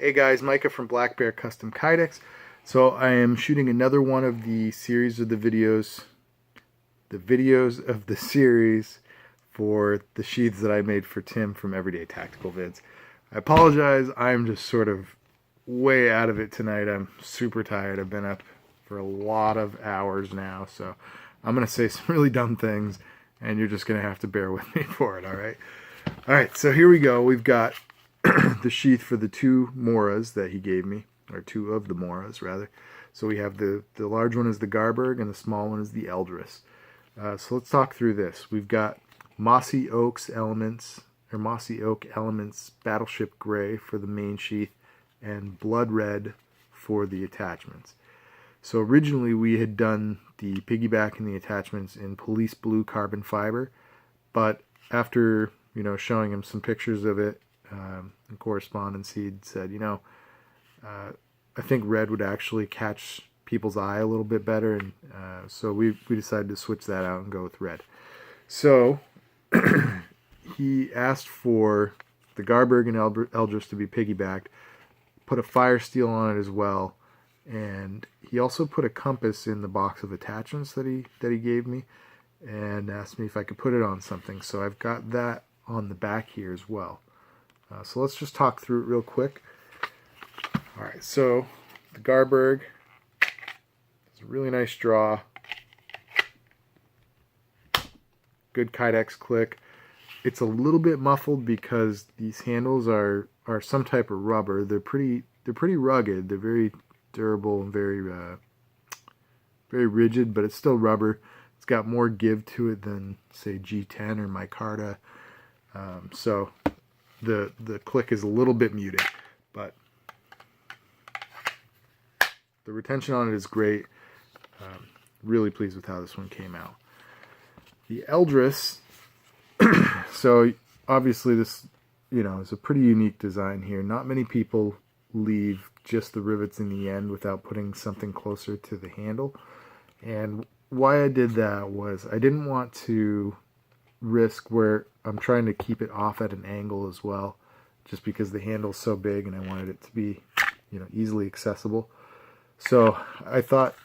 Hey guys, Micah from Black Bear Custom Kydex. So I am shooting another one of the series of the videos of the series for the sheaths that I made for Tim from Everyday Tactical Vids. I apologize, I'm just sort of way out of it tonight. I'm super tired. I've been up for a lot of hours now, so I'm going to say some really dumb things, and you're just going to have to bear with me for it, alright? Alright, so here we go. We've got the sheath for the two Moras that he gave me, or two of the Moras rather. So we have the large one is the Garberg and the small one is the Eldris. So let's talk through this. We've got mossy oak elements battleship gray for the main sheath and blood red for the attachments. So originally we had done the piggyback and the attachments in police blue carbon fiber, but after showing him some pictures of it in correspondence, he'd said, I think red would actually catch people's eye a little bit better, and so we decided to switch that out and go with red. So he asked for the Garberg and Eldris to be piggybacked, put a Firesteel on it as well, and he also put a compass in the box of attachments that he gave me, and asked me if I could put it on something. So I've got that on the back here as well. So let's just talk through it real quick. Alright, so the Garberg is a really nice draw. Good Kydex click. It's a little bit muffled because these handles are some type of rubber. They're pretty rugged. They're very durable and very rigid, but it's still rubber. It's got more give to it than say G10 or micarta. So the click is a little bit muted, but the retention on it is great. Really pleased with how this one came out. The Eldris, so obviously this is a pretty unique design here. Not many people leave just the rivets in the end without putting something closer to the handle, and why I did that was I didn't want to risk where I'm trying to keep it off at an angle as well, just because the handle's so big and I wanted it to be easily accessible. So I thought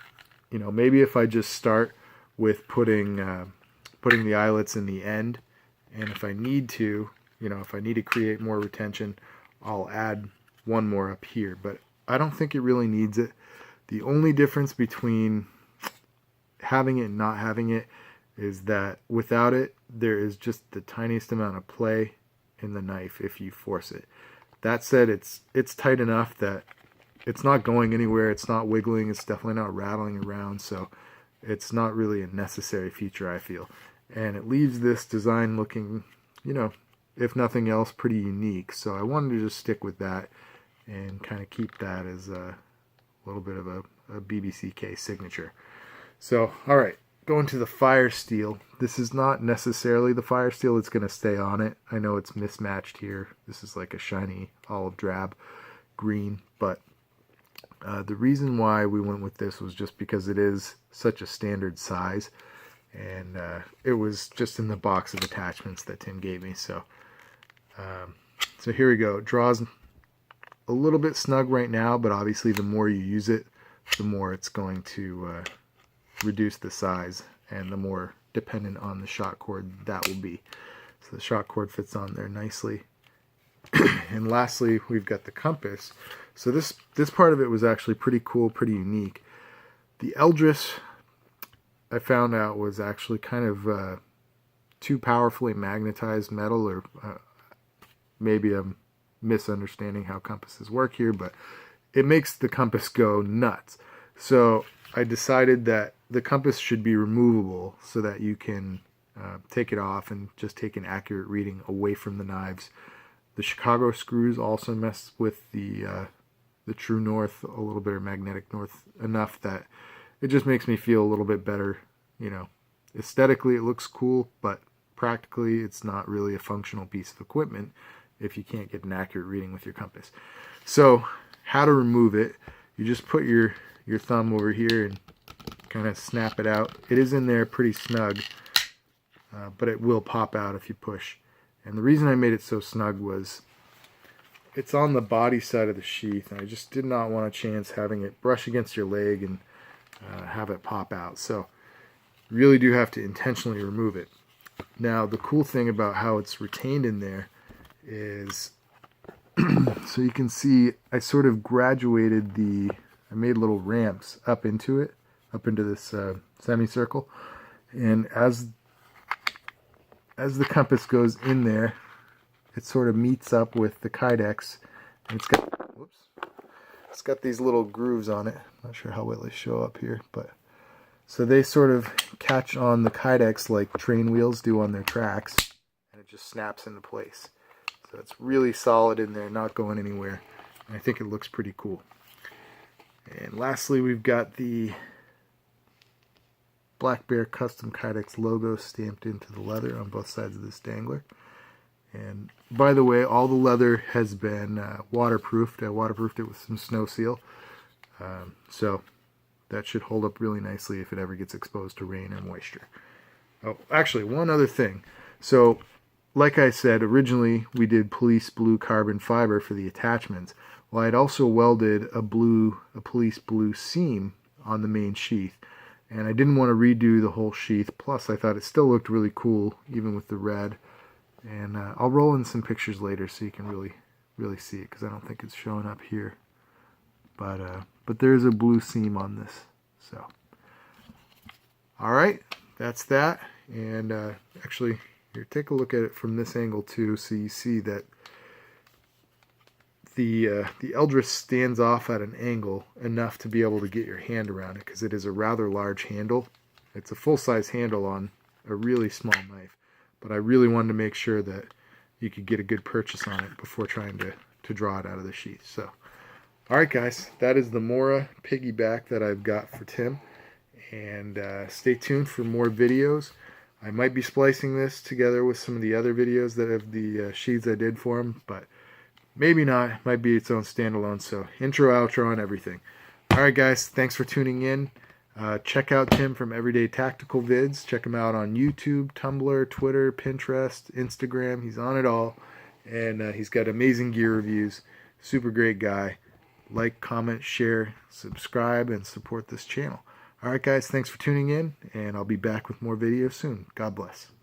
maybe if I just start with putting the eyelets in the end, and if I need to create more retention, I'll add one more up here, but I don't think it really needs it. The only difference between having it and not having it is that without it, there is just the tiniest amount of play in the knife if you force it. That said, it's tight enough that it's not going anywhere, it's not wiggling, it's definitely not rattling around, so it's not really a necessary feature, I feel. And it leaves this design looking, if nothing else, pretty unique. So I wanted to just stick with that and kind of keep that as a little bit of a BBCK signature. So, alright, going to the Firesteel. This is not necessarily the Firesteel that's going to stay on it. I know it's mismatched here. This is like a shiny olive drab green, but the reason why we went with this was just because it is such a standard size, and it was just in the box of attachments that Tim gave me. So so here we go. It draws a little bit snug right now, but obviously the more you use it, the more it's going to reduce the size, and the more dependent on the shot cord that will be. So the shot cord fits on there nicely. And lastly, we've got the compass. So this part of it was actually pretty cool, pretty unique. The Eldris, I found out, was actually kind of too powerfully magnetized metal, or maybe I'm misunderstanding how compasses work here, but it makes the compass go nuts. So I decided that the compass should be removable so that you can take it off and just take an accurate reading away from the knives. The Chicago screws also mess with the true north a little bit, or magnetic north, enough that it just makes me feel a little bit better. Aesthetically it looks cool, but practically it's not really a functional piece of equipment if you can't get an accurate reading with your compass. So how to remove it: you just put your thumb over here and kind of snap it out. It is in there pretty snug, but it will pop out if you push. And the reason I made it so snug was it's on the body side of the sheath, and I just did not want a chance having it brush against your leg and have it pop out. So really do have to intentionally remove it. Now the cool thing about how it's retained in there is so you can see I sort of graduated I made little ramps up into it, up into this semicircle, and as the compass goes in there, it sort of meets up with the Kydex, and it's got these little grooves on it. I'm not sure how well they show up here, but so they sort of catch on the Kydex like train wheels do on their tracks, and it just snaps into place. So it's really solid in there, not going anywhere, and I think it looks pretty cool. And lastly, we've got the Black Bear Custom Kydex logo stamped into the leather on both sides of this dangler. And by the way, all the leather has been waterproofed. I waterproofed it with some snow seal. So that should hold up really nicely if it ever gets exposed to rain or moisture. Oh, actually, one other thing. So, like I said, originally we did police blue carbon fiber for the attachments. Well, I'd also welded a police blue seam on the main sheath. And I didn't want to redo the whole sheath. Plus, I thought it still looked really cool, even with the red. And I'll roll in some pictures later so you can really see it, because I don't think it's showing up here. But there's a blue seam on this. So, all right, that's that. And actually, here, take a look at it from this angle too, so you see that the Eldris stands off at an angle enough to be able to get your hand around it, because it is a rather large handle. It's a full-size handle on a really small knife, but I really wanted to make sure that you could get a good purchase on it before trying to draw it out of the sheath. So, alright guys, that is the Mora piggyback that I've got for Tim, and stay tuned for more videos. I might be splicing this together with some of the other videos that have the sheaths I did for him, but maybe not. It might be its own standalone. So intro, outro, and everything. Alright guys, thanks for tuning in. Check out Tim from Everyday Tactical Vids. Check him out on YouTube, Tumblr, Twitter, Pinterest, Instagram. He's on it all. And he's got amazing gear reviews. Super great guy. Like, comment, share, subscribe, and support this channel. Alright guys, thanks for tuning in, and I'll be back with more videos soon. God bless.